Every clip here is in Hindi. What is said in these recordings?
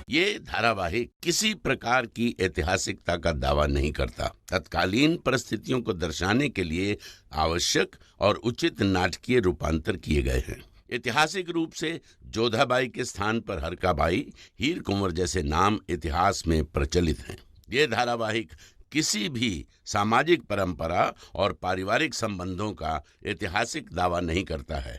ये धारावाहिक किसी प्रकार की ऐतिहासिकता का दावा नहीं करता। तत्कालीन परिस्थितियों को दर्शाने के लिए आवश्यक और उचित नाटकीय रूपांतर किए गए हैं। ऐतिहासिक रूप से जोधाबाई के स्थान पर हरकाबाई, हीर कुंवर जैसे नाम इतिहास में प्रचलित हैं। ये धारावाहिक किसी भी सामाजिक परंपरा और पारिवारिक संबंधों का ऐतिहासिक दावा नहीं करता है।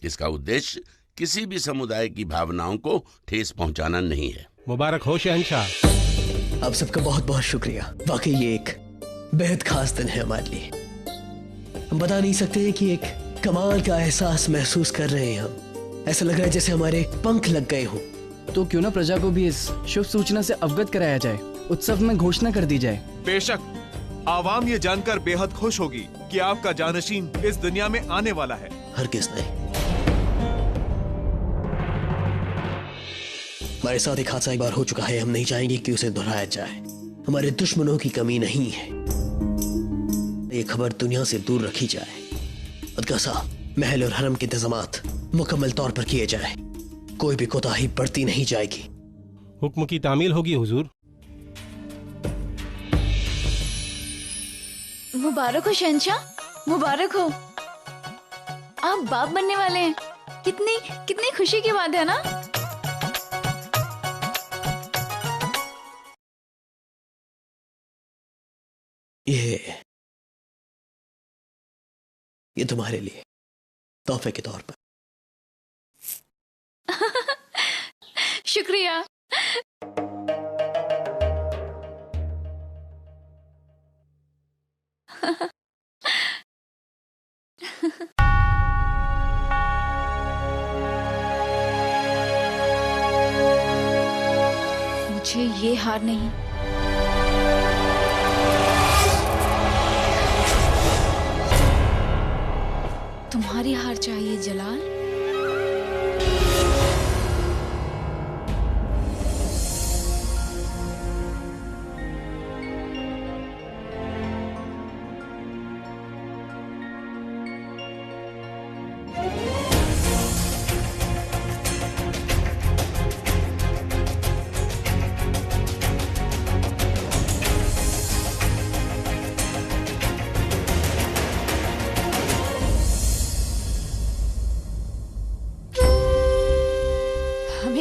इसका उद्देश्य किसी भी समुदाय की भावनाओं को ठेस पहुंचाना नहीं है। मुबारक हो शहंशाह। आप सबका बहुत बहुत शुक्रिया। वाकई ये एक बेहद खास दिन है हमारे लिए। हम बता नहीं सकते कि एक कमाल का एहसास महसूस कर रहे हैं हम। ऐसा लग रहा है जैसे हमारे पंख लग गए हों। तो क्यों ना प्रजा को भी इस शुभ सूचना से अवगत कराया जाए, उत्सव में घोषणा कर दी जाए। बेशक आवाम ये जानकर बेहद खुश होगी कि आपका जानशीन इस दुनिया में आने वाला है। हरगिज़ नहीं। हमारे साथ एक हादसा एक बार हो चुका है, हम नहीं चाहेंगे कि उसे दोहराया जाए। हमारे दुश्मनों की कमी नहीं है। ये खबर दुनिया से दूर रखी जाए। मदरसा, महल और हरम के इंतजामात मुकम्मल तौर पर किए जाए। कोई भी कोताही बढ़ती नहीं जाएगी। हुक्म की तामील होगी हुजूर। मुबारक हो शहंशाह, मुबारक हो। आप बाप बनने वाले हैं। कितनी कितनी खुशी की बात है ना। ये तुम्हारे लिए तोहफे के तौर पर। शुक्रिया। मुझे ये हार नहीं, तुम्हारी हार चाहिए जलाल।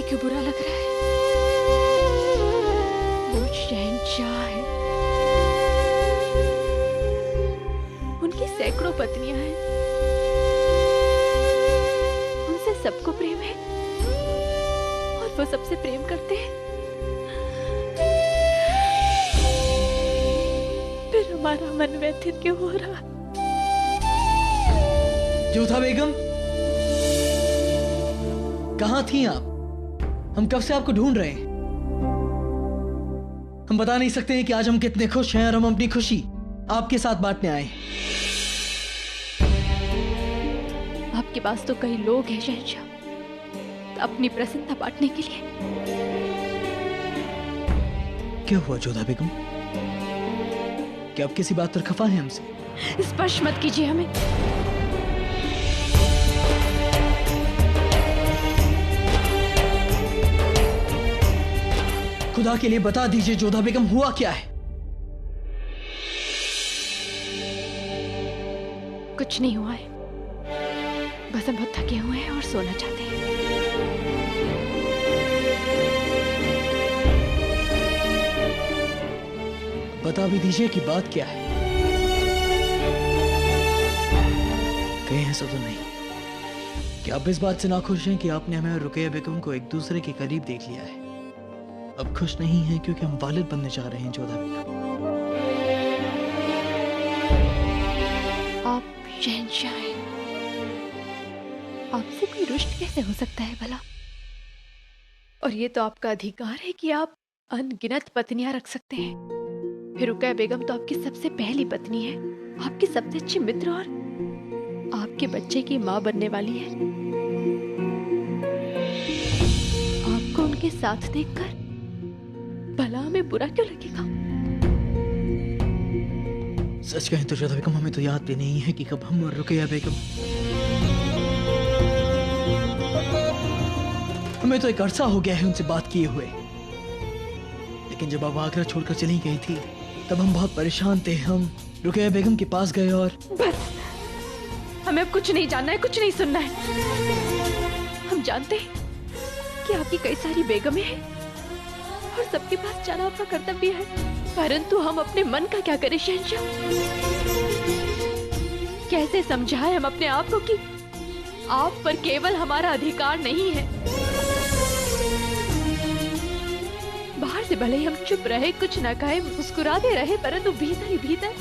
क्यों बुरा लग रहा है? वो शहंशाह है, उनकी सैकड़ों पत्नियां हैं, उनसे सबको प्रेम है और वो सबसे प्रेम करते हैं। फिर हमारा मन व्यथित क्यों हो रहा? जोधा बेगम, कहाँ थी आप? हम कब से आपको ढूंढ रहे हैं। हम बता नहीं सकते हैं कि आज हम कितने खुश हैं और हम अपनी खुशी आपके साथ बांटने आए। आपके पास तो कई लोग हैं शहंशाह, अपनी प्रसन्नता बांटने के लिए। क्या हुआ जोधा बेगम? क्या आप किसी बात पर खफा हैं हमसे? स्पर्श मत कीजिए हमें। खुदा के लिए बता दीजिए जोधा बेगम, हुआ क्या है? कुछ नहीं हुआ है, बस हम बहुत थके हुए हैं और सोना चाहते हैं। बता भी दीजिए कि बात क्या है। कहीं ऐसा तो नहीं कि आप इस बात से नाखुश हैं कि आपने हमें और रुकैया बेगम को एक दूसरे के करीब देख लिया है? अब खुश नहीं हैं क्योंकि हम वालिद बनने जा रहे हैं जोधा बेगम। आप शहंशाह हैं, आपसे कोई रुष्ट कैसे हो सकता है भला? और ये तो आपका अधिकार है कि आप अनगिनत पत्नियां रख सकते हैं। फिर रुकैया बेगम तो आपकी सबसे पहली पत्नी है, आपकी सबसे अच्छी मित्र और आपके बच्चे की मां बनने वाली है। आपको उनके साथ देखकर भला हमें बुरा क्यों लगेगा? सच कहें तो जोधा बेगम, हमें तो याद भी नहीं है कि कब हम और रुकैया बेगम, हमें तो एक अरसा हो गया है उनसे बात किए हुए। लेकिन जब आप आगरा छोड़कर चली गई थी तब हम बहुत परेशान थे। हम रुकैया बेगम के पास गए और बस, हमें अब कुछ नहीं जानना है, कुछ नहीं सुनना है। हम जानते हैं कि आपकी कई सारी बेगमें हैं और सबके पास जाना आपका कर्तव्य है, परंतु हम अपने मन का क्या करें शहंशाह? कैसे समझाएं हम अपने आप को कि आप पर केवल हमारा अधिकार नहीं है। बाहर से भले ही हम चुप रहे, कुछ न कहे, मुस्कुराते रहे, परंतु भीतर ही भीतर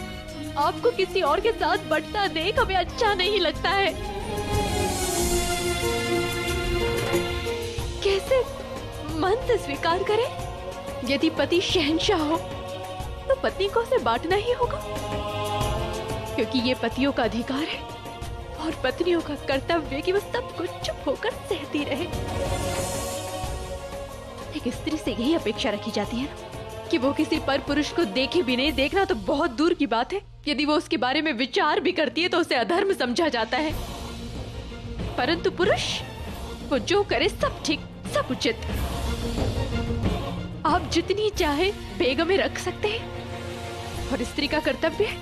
आपको किसी और के साथ बंटता देख हमें अच्छा नहीं लगता है। कैसे मन से स्वीकार करें? यदि पति शहंशाह हो तो पत्नी को उसे बांटना ही होगा, क्योंकि ये पतियों का अधिकार है और पत्नियों का कर्तव्य कि वो सब कुछ चुप होकर सहती रहे। एक स्त्री से यही अपेक्षा रखी जाती है ना कि वो किसी पर पुरुष को देखे भी नहीं, देखना तो बहुत दूर की बात है, यदि वो उसके बारे में विचार भी करती है तो उसे अधर्म समझा जाता है। परंतु पुरुष वो जो करे सब ठीक, सब उचित। आप जितनी चाहे बेगमें रख सकते हैं और स्त्री का कर्तव्य है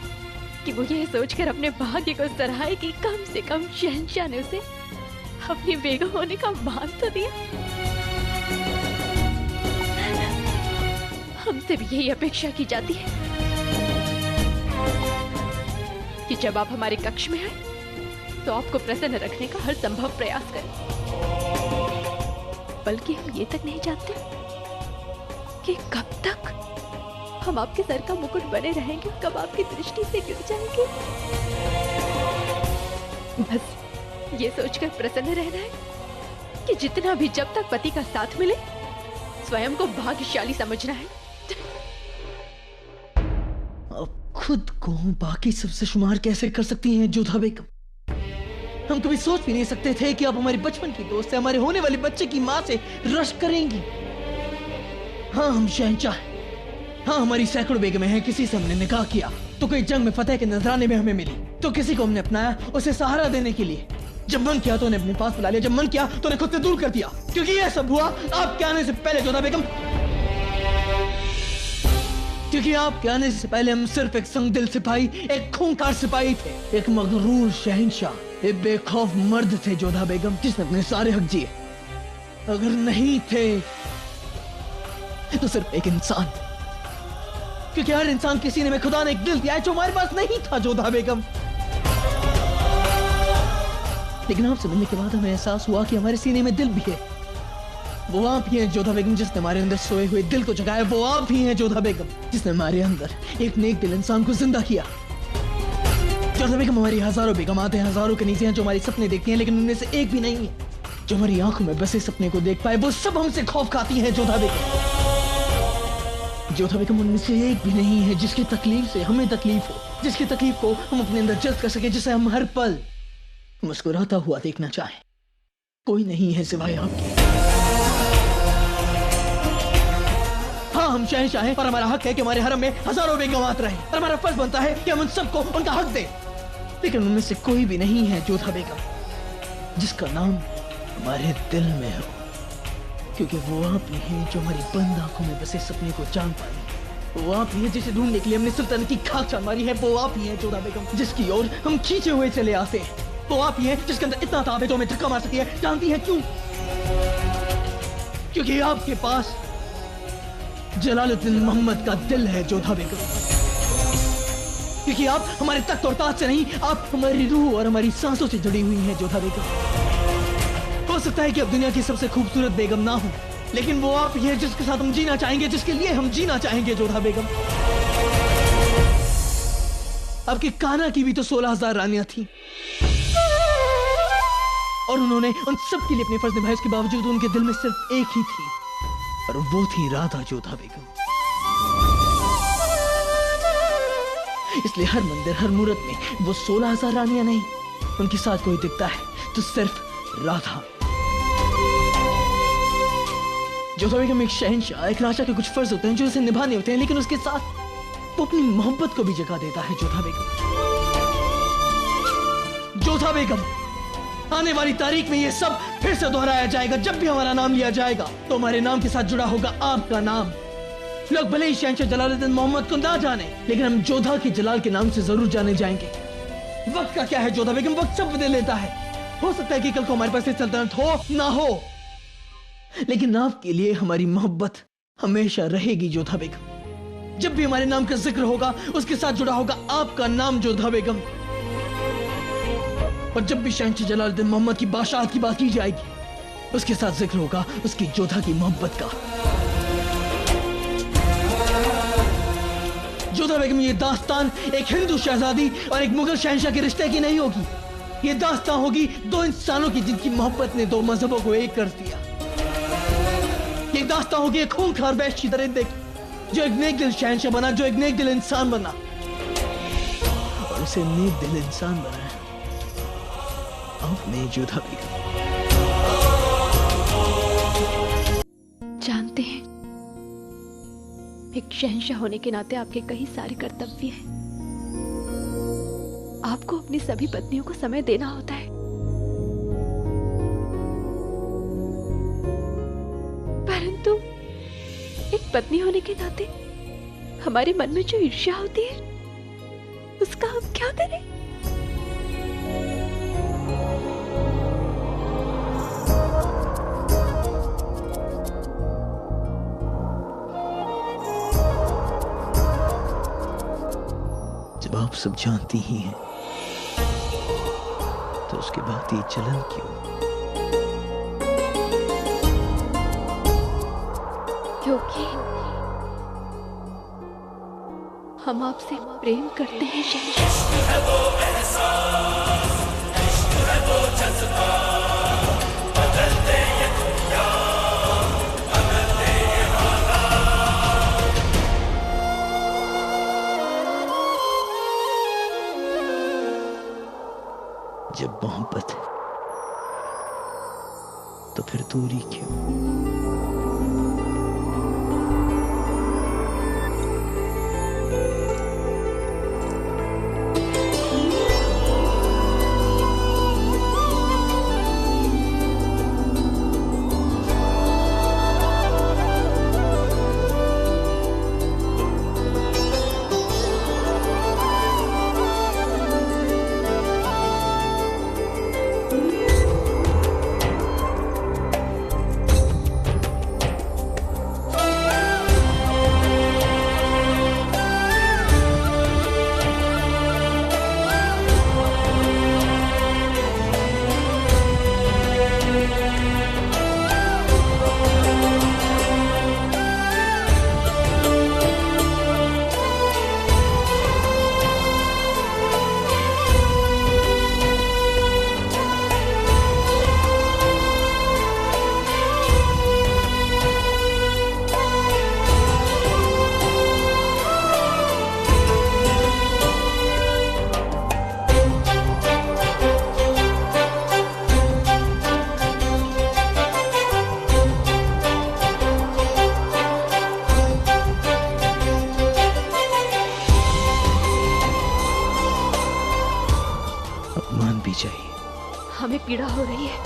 कि वो ये सोचकर अपने भाग्य को सराहे कि कम से कम शहंशाह ने उसे अपनी बेगम होने का मान तो दिया। हमसे भी यही अपेक्षा की जाती है कि जब आप हमारे कक्ष में आए तो आपको प्रसन्न रखने का हर संभव प्रयास करें। बल्कि हम ये तक नहीं जानते कि कब तक हम आपके सर का मुकुट बने रहेंगे, कब आपकी दृष्टि से गिर जाएंगे। बस ये सोचकर प्रसन्न रहना है कि जितना भी जब तक पति का साथ मिले स्वयं को भाग्यशाली समझना है। आप खुद को बाकी सबसे शुमार कैसे कर सकती हैं जोधा बेगम? हम कभी सोच भी नहीं सकते थे कि आप हमारे बचपन की दोस्त है, हमारे होने वाले बच्चे की माँ से रश्क करेंगी। हाँ, हम शहंशाह हैं। हाँ, हमारी सैकड़ों बेगमें हैं। किसी से हमने निकाह किया तो कोई जंग में फतेह के नजराने में हमें मिली, तो किसी को हमने अपनाया उसे सहारा देने के लिए। जब मन किया तो उन्हें अपने पास बुला लिया, जब मन किया तो उन्हें खुद से दूर कर दिया, क्योंकि यह सब हुआ आपके आने से पहले जोधा बेगम। क्योंकि आपके आने से पहले हम सिर्फ एक संगदिल सिपाही, एक खूंखार सिपाही थे, एक मगरूर शहंशाह, एक बेखौफ मर्द थे जोधा बेगम, जिसने अपने सारे हक जिए। अगर नहीं थे तो सिर्फ एक इंसान, क्योंकि हर इंसान के सीने में खुदा ने एक दिल दिया है जो हमारे पास नहीं था जोधा बेगम। लेकिन आपसे मिलने के बाद हमें एहसास हुआ कि हमारे सीने में दिल भी है। वो आप ही हैं जोधा बेगम जिसने हमारे अंदर सोए हुए दिल को जगाया। वो आप ही हैं जोधा बेगम जिसने हमारे अंदर एक नेक दिल इंसान को जिंदा किया। जोधा बेगम, हमारी हजारों बेगम आते हैं, हजारों कनीज़ें हैं जो हमारी सपने देखती हैं, लेकिन उनमें से एक भी नहीं है जो हमारी आंखों में बसे सपने को देख पाए। वो सब हमसे खौफ खाती हैं जोधा बेगम। जोधा बेगम, उनमें से एक भी नहीं है जिसकी तकलीफ से हमें तकलीफ हो, जिसकी तकलीफ को हम अपने अंदर जज्ब कर सके, जिसे हम हर पल मुस्कुराता हुआ देखना चाहें। कोई नहीं है सिवाय आपके। हाँ, हम शहंशाह हैं और हमारा हक है कि हमारे हरम में हजारों बेगमात रहें, और हमारा फर्ज बनता है कि हम उन सबको उनका हक दें। लेकिन उनमें से कोई भी नहीं है जोधा बेगम जिसका नाम हमारे दिल में हो, क्योंकि वो आप ही हैं जो हमारी बंद आंखों में बसे सपने को जान पाए। वो आप ही हैं जिसे ढूंढने के लिए हमने सुल्तान की खाक छान मारी है। वो आप ही हैं जोधा बेगम जिसकी ओर हम खींचे हुए चले आते हैं। वो आप ही हैं जिसके अंदर इतना ताब है जो हमें धक्का मार सकती है। जानती है क्यों? क्योंकि आपके पास जलालुद्दीन मोहम्मद का दिल है जोधा बेगम। क्योंकि आप हमारे तख्त और ताज से नहीं, आप हमारी रूह और हमारी सांसों से जुड़ी हुई हैं जोधा बेगम। हो सकता है कि अब दुनिया की सबसे खूबसूरत बेगम ना हो, लेकिन वो आप ही हैं जिसके साथ हम जीना चाहेंगे, जिसके लिए हम जीना चाहेंगे जोधा बेगम। आपके कान्हा की भी तो 16,000 रानियां थी और उन्होंने उन सब के लिए अपने फर्ज निभाए। इसके बावजूद उनके दिल में सिर्फ एक ही थी और वो थी राधा जोधा बेगम। इसलिए हर मंदिर, हर मूरत में वो 16,000 रानियां नहीं, उनके साथ कोई दिखता है तो सिर्फ राधा। जोधा बेगम एक शहंशाह, एक राजा के कुछ फर्ज होते हैं जो उसे निभाने होते हैं, लेकिन उसके साथ वो अपनी मोहब्बत को भी जगा देता है। जोधा बेगम, जोधा बेगम, आने वाली तारीख में ये सब फिर से दोहराया जाएगा। जब भी हमारा नाम लिया जाएगा तो हमारे नाम के साथ जुड़ा होगा आपका नाम। लोग भले ही शहंशाह जलालुद्दीन मोहम्मद को ना जाने, लेकिन हम जोधा के जलाल के नाम से जरूर जाने जाएंगे। वक्त का क्या है जोधा बेगम, वक्त सब बदल लेता है। हो सकता है कि कल को हमारे पास सल्तनत हो ना हो, लेकिन आपके लिए हमारी मोहब्बत हमेशा रहेगी जोधा बेगम। जब भी हमारे नाम का जिक्र होगा उसके साथ जुड़ा होगा आपका नाम जोधा बेगम। और जब भी शहंशाह जलालुद्दीन मोहम्मद की बादशाहत की बात की जाएगी उसके साथ जिक्र होगा उसकी जोधा की मोहब्बत का। जोधा बेगम, ये दास्तान एक हिंदू शहजादी और एक मुगल शहंशाह के रिश्ते की नहीं होगी। ये दास्तान होगी दो इंसानों की जिनकी मोहब्बत ने दो मजहबों को एक कर दिया। ये दास्तान होगी एक खूंखार वैश्य दरिंदे की जो एक नेक दिल शहंशाह बना, जो एक नेक दिल इंसान बना, और उसे नेक दिल इंसान बनाया आपने जोधा बेगम। जानते हैं, एक शहंशाह होने के नाते आपके कई सारे कर्तव्य हैं। आपको अपनी सभी पत्नियों को समय देना होता है, परंतु एक पत्नी होने के नाते हमारे मन में जो ईर्ष्या होती है उसका हम क्या करें? जब आप सब जानती ही हैं तो उसके बाद ये जलन क्यों? क्योंकि हम आपसे प्रेम करते हैं शहंशाह। जब मोहब्बत है तो फिर दूरी क्यों? हमें पीड़ा हो रही है।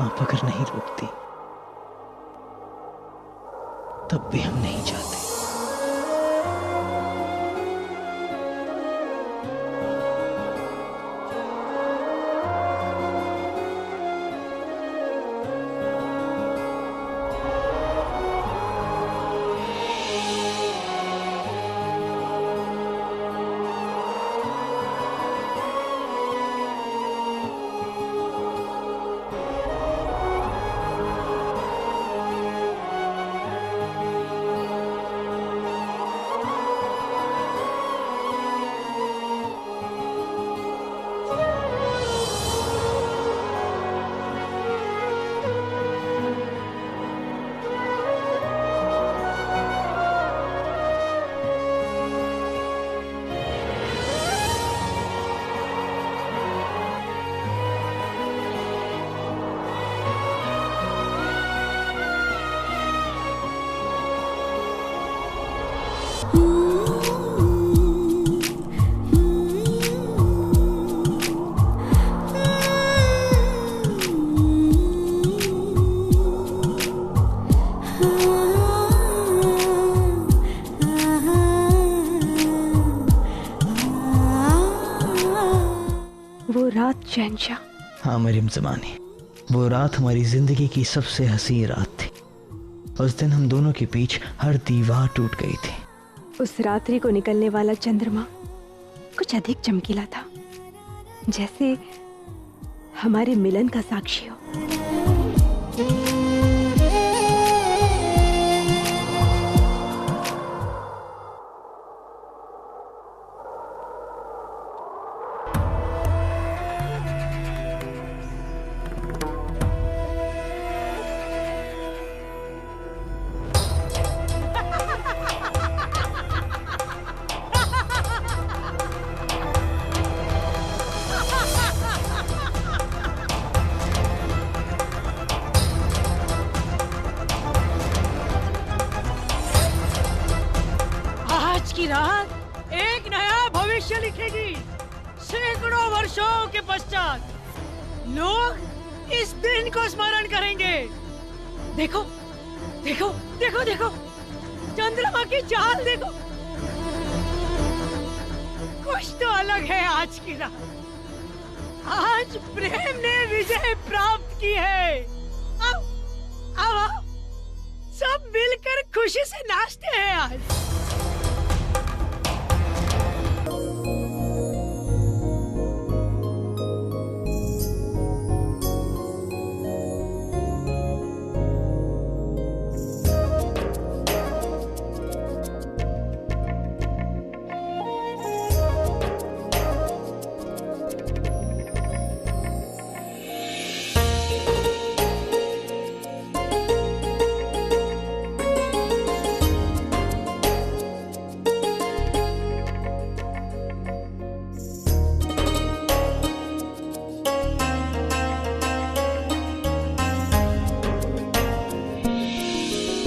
आप अगर नहीं रोकती तब भी हम नहीं चाहते। शहंशाह। हाँ मरियम ज़मानी, वो रात हमारी जिंदगी की सबसे हसीन रात थी। उस दिन हम दोनों के बीच हर दीवार टूट गई थी। उस रात्रि को निकलने वाला चंद्रमा कुछ अधिक चमकीला था, जैसे हमारे मिलन का साक्षी हो। की रात एक नया भविष्य लिखेगी। सैकड़ों वर्षों के पश्चात लोग इस दिन को स्मरण करेंगे। देखो देखो देखो देखो, चंद्रमा की चाल देखो। कुछ तो अलग है आज की रात। आज प्रेम ने विजय प्राप्त की है। अब सब मिलकर खुशी से नाचते हैं आज।